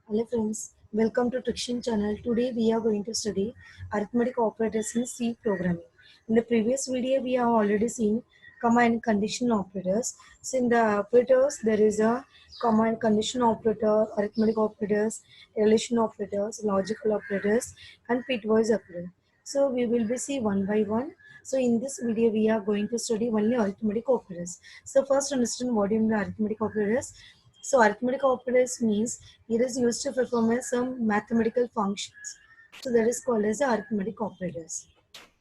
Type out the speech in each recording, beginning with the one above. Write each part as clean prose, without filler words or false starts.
Hello friends, welcome to Triction channel. Today we are going to study arithmetic operators in C programming. In the previous video we have already seen comma and condition operators. So in the operators there is a comma and condition operator, arithmetic operators, relation operators, logical operators and bitwise operator. So we will be see one by one. So in this video we are going to study only arithmetic operators. So first understand what is the arithmetic operators. So arithmetic operators means it is used to perform some mathematical functions. So that is called as the arithmetic operators.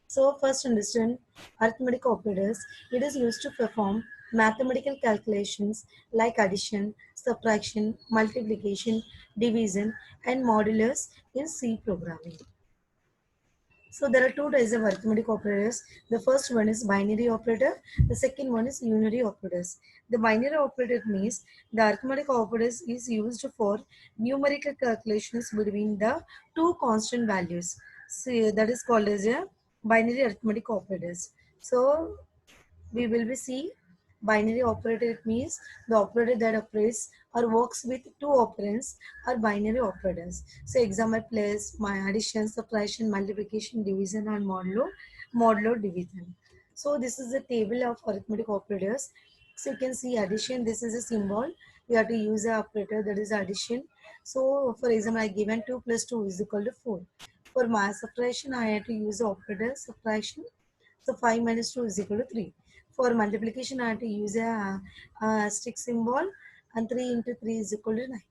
So first understand arithmetic operators. It is used to perform mathematical calculations like addition, subtraction, multiplication, division and modulus in C programming. So there are two types of arithmetic operators. The first one is binary operator. The second one is unary operators. The binary operator means the arithmetic operators is used for numerical calculations between the two constant values. So that is called as a binary arithmetic operators. So we will be see binary operator. It means the operator that operates or works with two operands are binary operators. So example place my addition, subtraction, multiplication, division and modulo division. So this is the table of arithmetic operators. So you can see addition, this is a symbol. You have to use a operator that is addition. So for example I given 2 plus 2 is equal to 4. For my subtraction I have to use the operator subtraction. So 5 minus 2 is equal to 3. For multiplication, I have to use a stick symbol and 3 into 3 is equal to 9.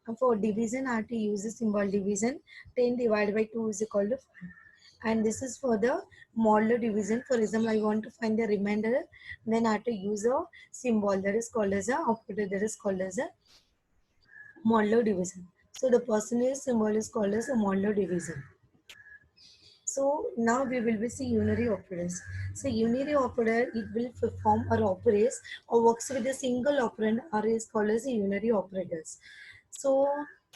And for division, I have to use the symbol division. 10 divided by 2 is equal to 5. And this is for the modular division. For example, I want to find the remainder. Then I have to use a symbol that is called as a operator that is called as a modular division. So the percentage symbol is called as a modular division. So now we will be see unary operators. So unary operator it will perform or operates or works with a single operand or is called as a unary operators. So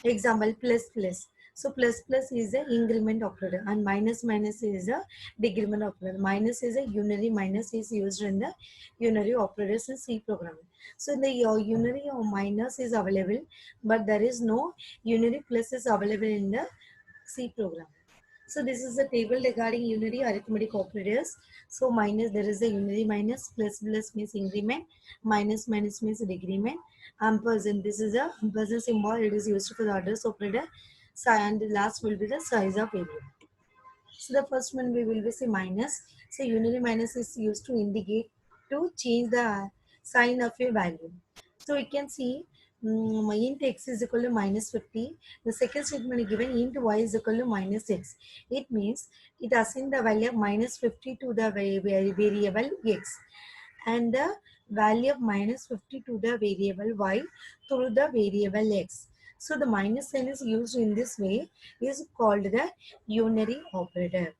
example plus plus. So plus plus is a increment operator and minus minus is a decrement operator. Minus is a unary minus is used in the unary operators in C programming. So the unary or minus is available, but there is no unary plus is available in the C program. So this is the table regarding unary arithmetic operators. So minus, there is a unary minus, plus plus means increment, minus minus means decrement, ampersand, this is a ampersand symbol, it is used for the address operator, and the last will be the size of variable. So the first one we will be say minus. So unary minus is used to indicate to change the sign of a value. So we can see int x is equal to minus 50. The second statement given int y is equal to minus x. It means it assigns the value of minus 50 to the variable x and the value of minus 50 to the variable y through the variable x. So the minus sign is used in this way is called the unary operator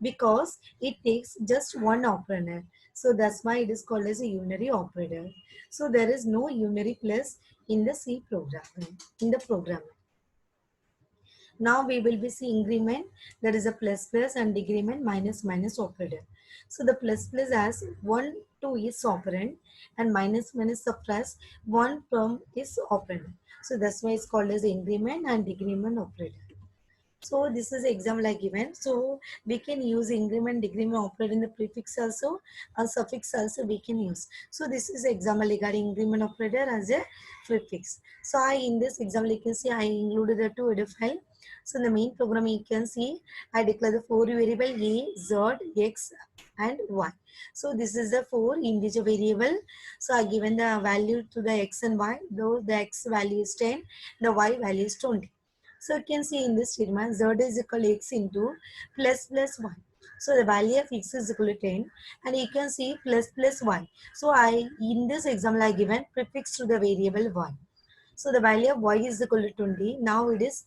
because it takes just one operator. So that's why it is called as a unary operator. So there is no unary plus in the C program, in the program. Now we will be seeing increment, that is a plus plus, and decrement minus minus operator. So the plus plus has 1 to its operand and minus minus suppress 1 from its operand. So that's why it's called as increment and decrement operator. So this is example I given. So we can use increment, decrement operator in the prefix also or suffix also we can use. So this is example regarding increment operator as a prefix. So I in this example you can see I included the two header file. So in the main program you can see I declare the four variable a, z, x and y. So this is the four integer variable. So I given the value to the x and y. Though the x value is 10, the y value is 20. So you can see in this statement z is equal to x into plus plus 1. So the value of x is equal to 10 and you can see plus plus 1. So I in this example I given prefix to the variable 1. So the value of y is equal to 20. Now it is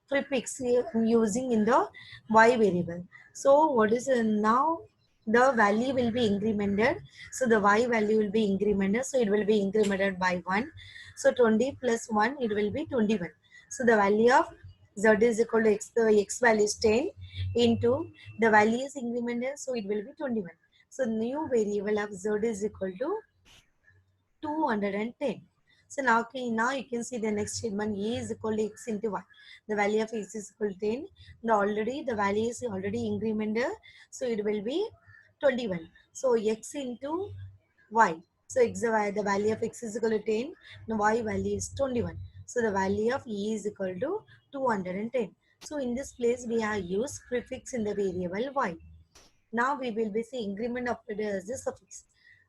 prefix using in the y variable. So what is now the value will be incremented. So the y value will be incremented. So it will be incremented by 1. So 20 plus 1 it will be 21. So the value of z is equal to x, the x value is 10 into the value is incremented. So it will be 21. So new variable of z is equal to 210. So now you can see the next statement: a is equal to x into y. The value of x is equal to 10. The value is already incremented, so it will be 21. So x into y. So the value of x is equal to 10. The y value is 21. So the value of e is equal to 210. So in this place we have used prefix in the variable y. Now we will be seeing increment operator as a suffix.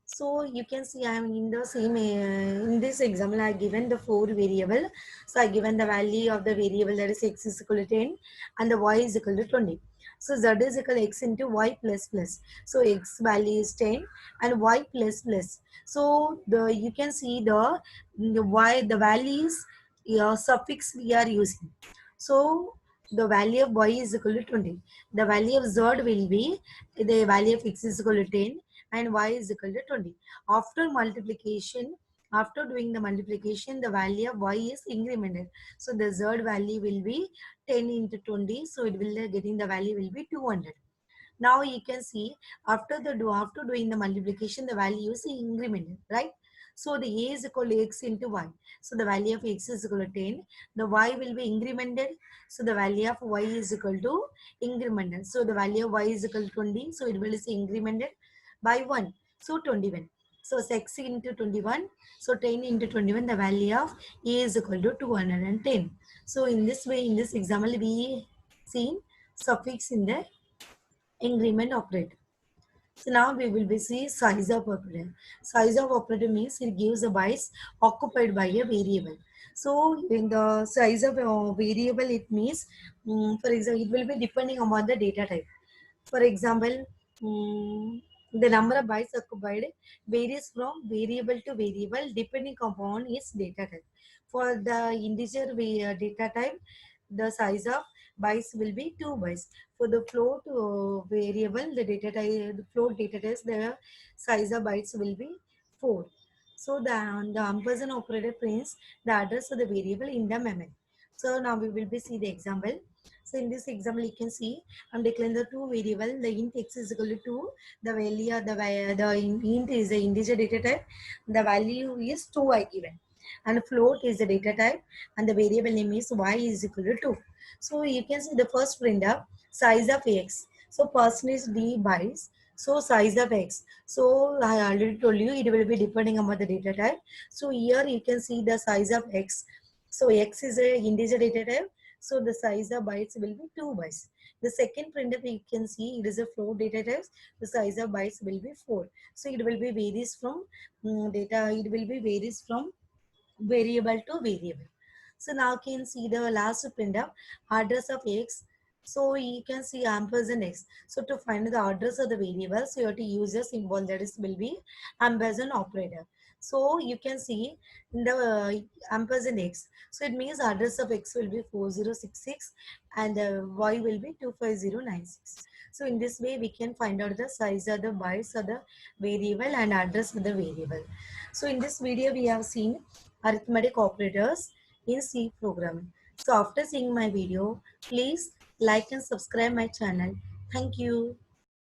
So you can see I am in the same, in this example I given the 4 variable. So I given the value of the variable, that is x is equal to 10 and the y is equal to 20. So z is equal to x into y plus plus. So x value is 10 and y plus plus. So you can see the y, the values, suffix we are using. So the value of y is equal to 20. The value of z will be, the value of x is equal to 10 and y is equal to 20. After multiplication, after doing the multiplication, the value of y is incremented. So the z value will be 10 into 20. So it will getting the value will be 200. Now you can see after doing the multiplication, the value is incremented, right? So the a is equal to x into y. So the value of x is equal to 10. The y will be incremented. So the value of y is equal to incremented. So the value of y is equal to 20. So it will be incremented by 1. So 21. So 6 into 21. So 10 into 21, the value of a is equal to 210. So in this way, in this example, we seen suffix in the increment operator. So now we will be see size of operator. Size of operator means it gives a bytes occupied by a variable. So in the size of a variable, it means, for example, it will be depending upon the data type. For example, the number of bytes occupied varies from variable to variable depending upon its data type. For the integer data type, the size of bytes will be 2 bytes. For the float variable, the data type, the float data type, the size of bytes will be 4. So the ampersand operator prints the address of the variable in the memory. So now we will be see the example. So in this example, you can see I'm declaring the two variable. The int x is equal to 2. The value of int is the integer data type. The value is 2 I given. And float is the data type. And the variable name is y is equal to 2. So you can see the first printf, size of x. So percentage d bytes. So size of x. So I already told you it will be depending on the data type. So here you can see the size of x. So x is a integer data type. So the size of bytes will be 2 bytes. The second printf you can see it is a float data type. The size of bytes will be 4. So it will be varies from data. It will be varies from variable to variable. So now you can see the last printf address of x. So you can see ampersand x. So to find the address of the variable, so you have to use a symbol that is will be ampersand operator. So you can see in the ampersand x. So it means address of x will be 4066 and the y will be 25096. So in this way we can find out the size of the bytes of the variable and address of the variable. So in this video we have seen arithmetic operators in C programming. So after seeing my video, please like and subscribe my channel. Thank you.